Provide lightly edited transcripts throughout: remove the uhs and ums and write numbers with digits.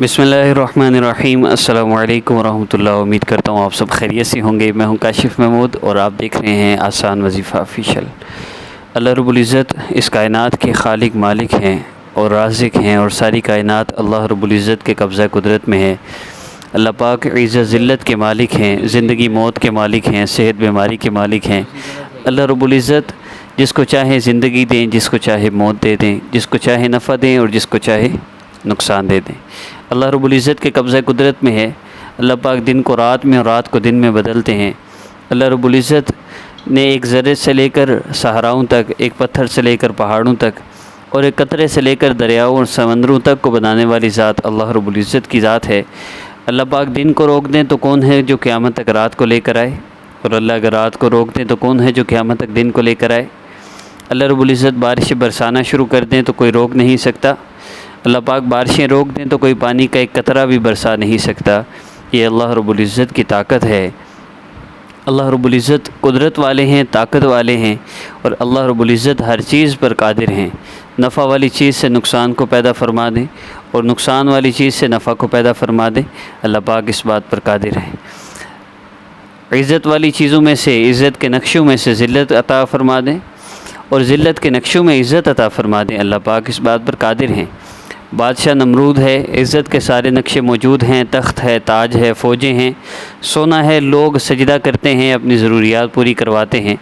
بسم اللہ الرحمن الرحیم۔ السلام علیکم ورحمۃ اللہ۔ امید کرتا ہوں آپ سب خیریت سے ہوں گے۔ میں ہوں کاشف محمود اور آپ دیکھ رہے ہیں آسان وظیفہ آفیشیل۔ اللہ رب العزت اس کائنات کے خالق مالک ہیں اور رازق ہیں، اور ساری کائنات اللہ رب العزت کے قبضہ قدرت میں ہے۔ اللہ پاک عزت ذلت کے مالک ہیں، زندگی موت کے مالک ہیں، صحت بیماری کے مالک ہیں۔ اللہ رب العزت جس کو چاہے زندگی دیں، جس کو چاہے موت دے دیں، جس کو چاہے نفع دیں اور جس کو چاہے نقصان دے دیں۔ اللہ رب العزت کے قبضہ قدرت میں ہے۔ اللہ پاک دن کو رات میں اور رات کو دن میں بدلتے ہیں۔ اللہ رب العزت نے ایک ذرے سے لے کر صحراؤں تک، ایک پتھر سے لے کر پہاڑوں تک، اور ایک قطرے سے لے کر دریاؤں اور سمندروں تک کو بنانے والی ذات اللہ رب العزت کی ذات ہے۔ اللہ پاک دن کو روک دیں تو کون ہے جو قیامت تک رات کو لے کر آئے، اور اللہ اگر رات کو روک دیں تو کون ہے جو قیامت تک دن کو لے کر آئے۔ اللہ رب العزت بارشیں برسانا شروع کر دیں تو کوئی روک نہیں سکتا۔ اللہ پاک بارشیں روک دیں تو کوئی پانی کا ایک قطرہ بھی برسا نہیں سکتا۔ یہ اللہ رب العزت کی طاقت ہے۔ اللہ رب العزت قدرت والے ہیں، طاقت والے ہیں، اور اللہ رب العزت ہر چیز پر قادر ہیں۔ نفع والی چیز سے نقصان کو پیدا فرما دیں اور نقصان والی چیز سے نفع کو پیدا فرما دیں۔ اللہ پاک اس بات پر قادر ہے۔ عزت والی چیزوں میں سے، عزت کے نقشوں میں سے ذلت عطا فرما دیں اور ذلت کے نقشوں میں عزت عطا فرما دیں۔ اللہ پاک اس بات پر قادر ہیں۔ بادشاہ نمرود ہے، عزت کے سارے نقشے موجود ہیں، تخت ہے، تاج ہے، فوجیں ہیں، سونا ہے، لوگ سجدہ کرتے ہیں، اپنی ضروریات پوری کرواتے ہیں،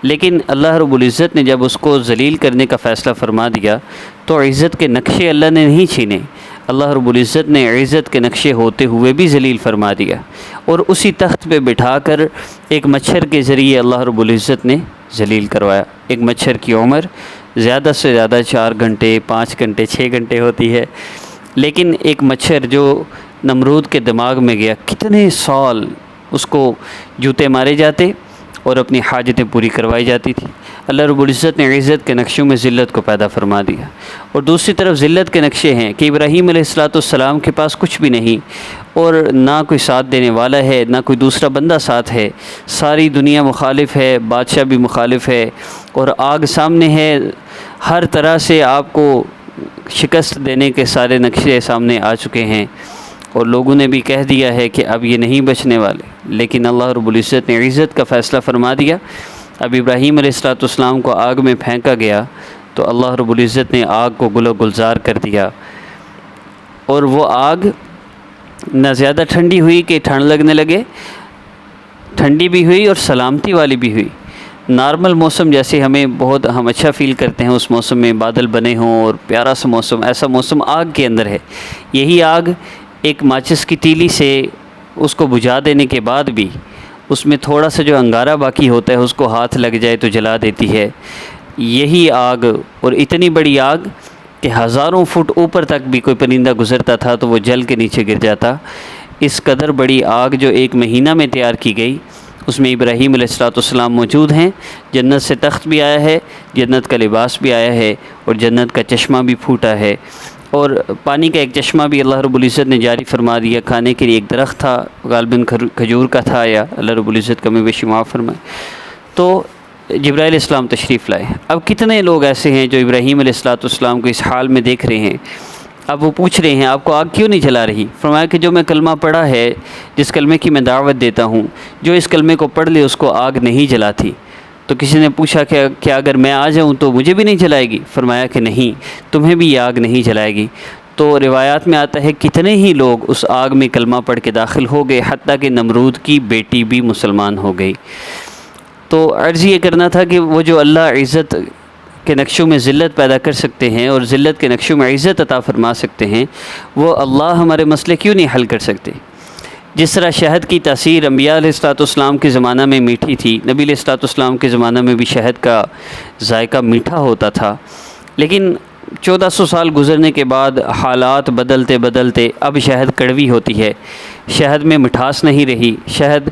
لیکن اللہ رب العزت نے جب اس کو ذلیل کرنے کا فیصلہ فرما دیا تو عزت کے نقشے اللہ نے نہیں چھینے۔ اللہ رب العزت نے عزت کے نقشے ہوتے ہوئے بھی ذلیل فرما دیا، اور اسی تخت پہ بٹھا کر ایک مچھر کے ذریعے اللہ رب العزت نے ذلیل کروایا۔ ایک مچھر کی عمر زیادہ سے زیادہ 4 گھنٹے، 5 گھنٹے، 6 گھنٹے ہوتی ہے، لیکن ایک مچھر جو نمرود کے دماغ میں گیا، کتنے سال اس کو جوتے مارے جاتے اور اپنی حاجتیں پوری کروائی جاتی تھی۔ اللہ رب العزت نے عزت کے نقشوں میں ذلت کو پیدا فرما دیا، اور دوسری طرف ذلت کے نقشے ہیں کہ ابراہیم علیہ السلام کے پاس کچھ بھی نہیں، اور نہ کوئی ساتھ دینے والا ہے، نہ کوئی دوسرا بندہ ساتھ ہے، ساری دنیا مخالف ہے، بادشاہ بھی مخالف ہے، اور آگ سامنے ہے، ہر طرح سے آپ کو شکست دینے کے سارے نقشے سامنے آ چکے ہیں، اور لوگوں نے بھی کہہ دیا ہے کہ اب یہ نہیں بچنے والے، لیکن اللہ رب العزت نے عزت کا فیصلہ فرما دیا۔ اب ابراہیم علیہ السلام کو آگ میں پھینکا گیا تو اللہ رب العزت نے آگ کو گل و گلزار کر دیا، اور وہ آگ نہ زیادہ ٹھنڈی ہوئی کہ ٹھنڈ لگنے لگے، ٹھنڈی بھی ہوئی اور سلامتی والی بھی ہوئی۔ نارمل موسم جیسے ہم اچھا فیل کرتے ہیں، اس موسم میں بادل بنے ہوں اور پیارا سا موسم، ایسا موسم آگ کے اندر ہے۔ یہی آگ ایک ماچس کی تیلی سے اس کو بجھا دینے کے بعد بھی اس میں تھوڑا سا جو انگارہ باقی ہوتا ہے اس کو ہاتھ لگ جائے تو جلا دیتی ہے۔ یہی آگ، اور اتنی بڑی آگ کہ ہزاروں فٹ اوپر تک بھی کوئی پرندہ گزرتا تھا تو وہ جل کے نیچے گر جاتا۔ اس قدر بڑی آگ جو 1 مہینہ میں تیار کی گئی، اس میں ابراہیم علیہ السلام موجود ہیں، جنت سے تخت بھی آیا ہے، جنت کا لباس بھی آیا ہے، اور جنت کا چشمہ بھی پھوٹا ہے، اور پانی کا ایک چشمہ بھی اللہ رب العزت نے جاری فرما دیا۔ کھانے کے لیے ایک درخت تھا، غالباً کھجور کا تھا، یا اللہ رب العزت کمی بیشی معاف فرمائے۔ تو جبرائیل علیہ السلام تشریف لائے۔ اب کتنے لوگ ایسے ہیں جو ابراہیم علیہ السلام کو اس حال میں دیکھ رہے ہیں؟ اب وہ پوچھ رہے ہیں آپ کو آگ کیوں نہیں جلا رہی؟ فرمایا کہ جو میں کلمہ پڑھا ہے، جس کلمے کی میں دعوت دیتا ہوں، جو اس کلمے کو پڑھ لے اس کو آگ نہیں جلاتی۔ تو کسی نے پوچھا کہ کیا اگر میں آ جاؤں تو مجھے بھی نہیں جلائے گی؟ فرمایا کہ نہیں، تمہیں بھی یہ آگ نہیں جلائے گی۔ تو روایات میں آتا ہے کتنے ہی لوگ اس آگ میں کلمہ پڑھ کے داخل ہو گئے، حتیٰ کہ نمرود کی بیٹی بھی مسلمان ہو گئی۔ تو عرض یہ کرنا تھا کہ وہ جو اللہ عزت کے نقشوں میں ذلت پیدا کر سکتے ہیں اور ذلت کے نقشوں میں عزت عطا فرما سکتے ہیں، وہ اللہ ہمارے مسئلے کیوں نہیں حل کر سکتے؟ جس طرح شہد کی تاثیر انبیاء علیہ السلام کے زمانہ میں میٹھی تھی، نبی علیہ السلام کے زمانہ میں بھی شہد کا ذائقہ میٹھا ہوتا تھا، لیکن 1400 سال گزرنے کے بعد حالات بدلتے بدلتے اب شہد کڑوی ہوتی ہے، شہد میں مٹھاس نہیں رہی، شہد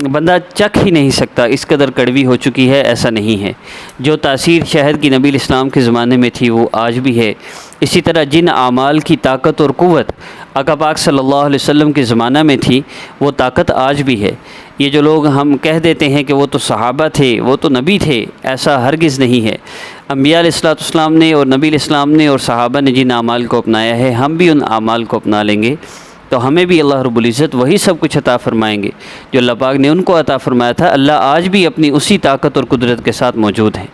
بندہ چکھ ہی نہیں سکتا، اس قدر کڑوی ہو چکی ہے۔ ایسا نہیں ہے، جو تاثیر شہد کی نبی علیہ السلام کے زمانے میں تھی وہ آج بھی ہے، اسی طرح جن اعمال کی طاقت اور قوت آقا پاک صلی اللہ علیہ وسلم کے زمانہ میں تھی وہ طاقت آج بھی ہے۔ یہ جو لوگ ہم کہہ دیتے ہیں کہ وہ تو صحابہ تھے، وہ تو نبی تھے، ایسا ہرگز نہیں ہے۔ انبیاء علیہ السلام نے اور نبی علیہ السلام نے اور صحابہ نے جن اعمال کو اپنایا ہے، ہم بھی ان اعمال کو اپنا لیں گے تو ہمیں بھی اللہ رب العزت وہی سب کچھ عطا فرمائیں گے جو اللہ پاک نے ان کو عطا فرمایا تھا۔ اللہ آج بھی اپنی اسی طاقت اور قدرت کے ساتھ موجود ہیں۔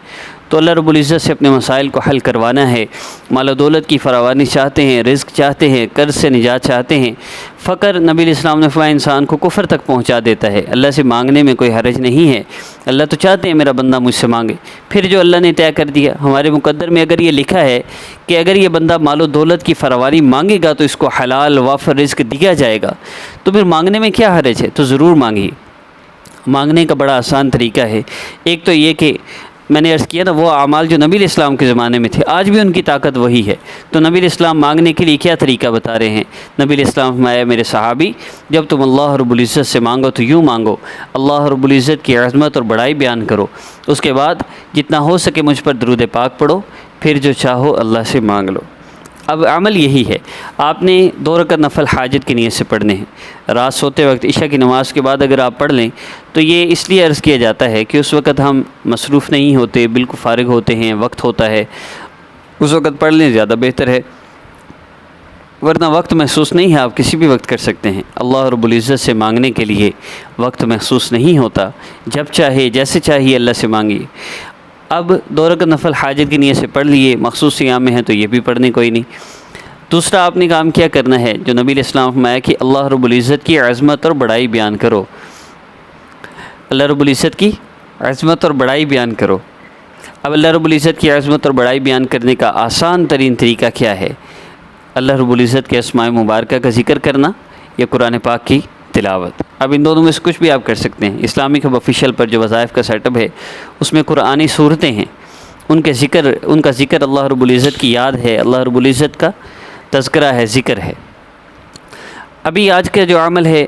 تو اللہ رب العزت سے اپنے مسائل کو حل کروانا ہے۔ مال و دولت کی فراوانی چاہتے ہیں، رزق چاہتے ہیں، قرض سے نجات چاہتے ہیں۔ فقر نبی علیہ السلام نے فرمایا انسان کو کفر تک پہنچا دیتا ہے۔ اللہ سے مانگنے میں کوئی حرج نہیں ہے، اللہ تو چاہتے ہیں میرا بندہ مجھ سے مانگے۔ پھر جو اللہ نے طے کر دیا، ہمارے مقدر میں اگر یہ لکھا ہے کہ اگر یہ بندہ مال و دولت کی فراوانی مانگے گا تو اس کو حلال وافر رزق دیا جائے گا، تو پھر مانگنے میں کیا حرج ہے؟ تو ضرور مانگیے۔ مانگنے کا بڑا آسان طریقہ ہے۔ ایک تو یہ کہ میں نے عرض کیا نا، وہ اعمال جو نبی علیہ السلام کے زمانے میں تھے آج بھی ان کی طاقت وہی ہے۔ تو نبی علیہ السلام مانگنے کے لیے کیا طریقہ بتا رہے ہیں؟ نبی علیہ السلام فرمایا میرے صحابی، جب تم اللہ رب العزت سے مانگو تو یوں مانگو، اللہ رب العزت کی عظمت اور بڑائی بیان کرو، اس کے بعد جتنا ہو سکے مجھ پر درود پاک پڑھو، پھر جو چاہو اللہ سے مانگ لو۔ اب عمل یہی ہے، آپ نے 2 رکعت نفل حاجت کی نیت سے پڑھنے ہیں۔ رات سوتے وقت عشاء کی نماز کے بعد اگر آپ پڑھ لیں تو یہ اس لیے عرض کیا جاتا ہے کہ اس وقت ہم مصروف نہیں ہوتے، بالکل فارغ ہوتے ہیں، وقت ہوتا ہے، اس وقت پڑھ لیں زیادہ بہتر ہے، ورنہ وقت محسوس نہیں ہے، آپ کسی بھی وقت کر سکتے ہیں۔ اللہ رب العزت سے مانگنے کے لیے وقت محسوس نہیں ہوتا، جب چاہے جیسے چاہیے اللہ سے مانگیے۔ اب 2 رکعت نفل حاجت کی نیت سے پڑھ لیے، مخصوص ایام میں ہیں تو یہ بھی پڑھنے کوئی نہیں۔ دوسرا آپ نے کام کیا کرنا ہے جو نبی علیہ السلام فرمایا کہ اللہ رب العزت کی عظمت اور بڑائی بیان کرو، اللہ رب العزت کی عظمت اور بڑائی بیان کرو۔ اب اللہ رب العزت کی عظمت اور بڑائی بیان کرنے کا آسان ترین طریقہ کیا ہے؟ اللہ رب العزت کے اسماء مبارکہ کا ذکر کرنا یا قرآن پاک کی تلاوت۔ اب ان دونوں میں سے کچھ بھی آپ کر سکتے ہیں۔ اسلامک ہب آفیشیل پر جو وظائف کا سیٹ اپ ہے اس میں قرآنی صورتیں ہیں، ان کا ذکر اللہ رب العزت کی یاد ہے، اللہ رب العزت کا تذکرہ ہے، ذکر ہے۔ ابھی آج کا جو عمل ہے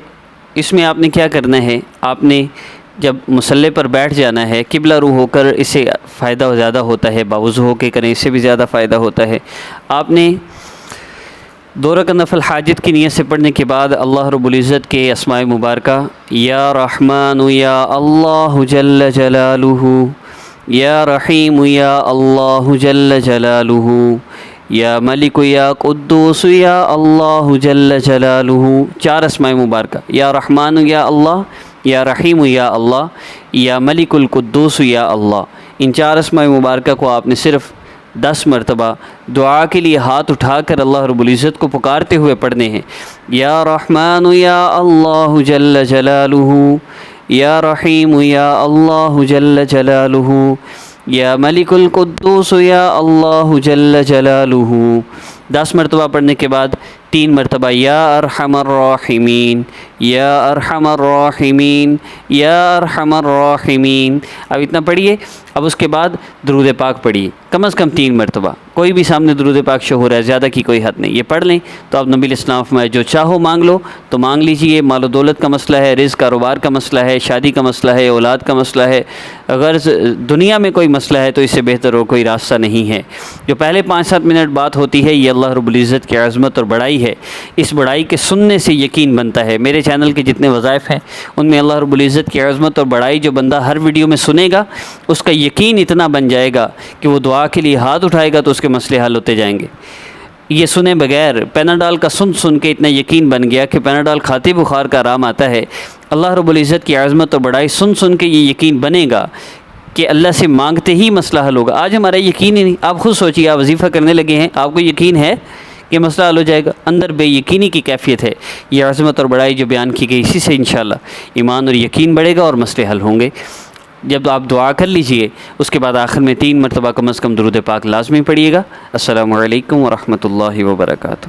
اس میں آپ نے کیا کرنا ہے، آپ نے جب مصلی پر بیٹھ جانا ہے قبلہ رو ہو کر، اس سے فائدہ زیادہ ہوتا ہے، باوضو ہو کے کریں اس سے بھی زیادہ فائدہ ہوتا ہے۔ آپ نے 2 رکعت نفل حاجت کی نیت سے پڑھنے کے بعد اللہ رب العزت کے اسماء مبارکہ یا رحمان یا اللہ جل جلالہ، یا رحیم یا اللہ جل جلالہ، یا ملک یا قدوس یا اللہ جل جلالہ، 4 اسماء مبارکہ، یا رحمان یا اللہ، یا رحیم یا اللہ، یا ملک القدوس یا اللہ۔ ان 4 اسماء مبارکہ کو آپ نے صرف 10 مرتبہ دعا کے لیے ہاتھ اٹھا کر اللہ رب العزت کو پکارتے ہوئے پڑھنے ہیں۔ یا رحمان یا اللہ جل جلالہ، یا رحیم یا اللہ جل جلالہ، یا ملک القدوس یا اللہ جل جلالہ۔ 10 مرتبہ پڑھنے کے بعد 3 مرتبہ یا ارحم الراحمین، یا ارحم الراحمین، یا ارحم الراحمین۔ اب اتنا پڑھیے۔ اب اس کے بعد درود پاک پڑھیے کم از کم 3 مرتبہ، کوئی بھی سامنے درود پاک شو ہو رہا ہے، زیادہ کی کوئی حد نہیں، یہ پڑھ لیں تو اب نبی علیہ السلام فرمایا جو چاہو مانگ لو تو مانگ لیجئے۔ مال و دولت کا مسئلہ ہے، رزق کاروبار کا مسئلہ ہے، شادی کا مسئلہ ہے، اولاد کا مسئلہ ہے، اگر دنیا میں کوئی مسئلہ ہے تو اس سے بہتر اور کوئی راستہ نہیں ہے۔ جو پہلے 5-7 منٹ بات ہوتی ہے یہ اللہ رب العزت کی عظمت اور بڑائی ہے، اس بڑائی کے سننے سے یقین بنتا ہے۔ میرے چینل کے جتنے وظائف ہیں ان میں اللہ رب العزت کی عظمت اور بڑائی جو بندہ ہر ویڈیو میں سنے گا اس کا یقین اتنا بن جائے گا کہ وہ دعا کے لیے ہاتھ اٹھائے گا تو اس کے مسئلے حل ہوتے جائیں گے۔ یہ سنے بغیر پیناڈال کا سن کے اتنا یقین بن گیا کہ پیناڈال کھاتے بخار کا آرام آتا ہے۔ اللہ رب العزت کی عظمت اور بڑائی سن کے یہ یقین بنے گا کہ اللہ سے مانگتے ہی مسئلہ حل ہوگا۔ آج ہمارا یقین ہی نہیں، آپ خود سوچیے، آپ وظیفہ کرنے لگے ہیں، آپ کو یقین ہے کہ مسئلہ حل ہو جائے گا؟ اندر بے یقینی کی کیفیت ہے۔ یہ عظمت اور بڑائی جو بیان کی گئی اسی سے انشاءاللہ ایمان اور یقین بڑھے گا اور مسئلے حل ہوں گے۔ جب آپ دعا کر لیجئے اس کے بعد آخر میں 3 مرتبہ کم از کم درود پاک لازمی پڑھیے گا۔ السلام علیکم ورحمۃ اللہ وبرکاتہ۔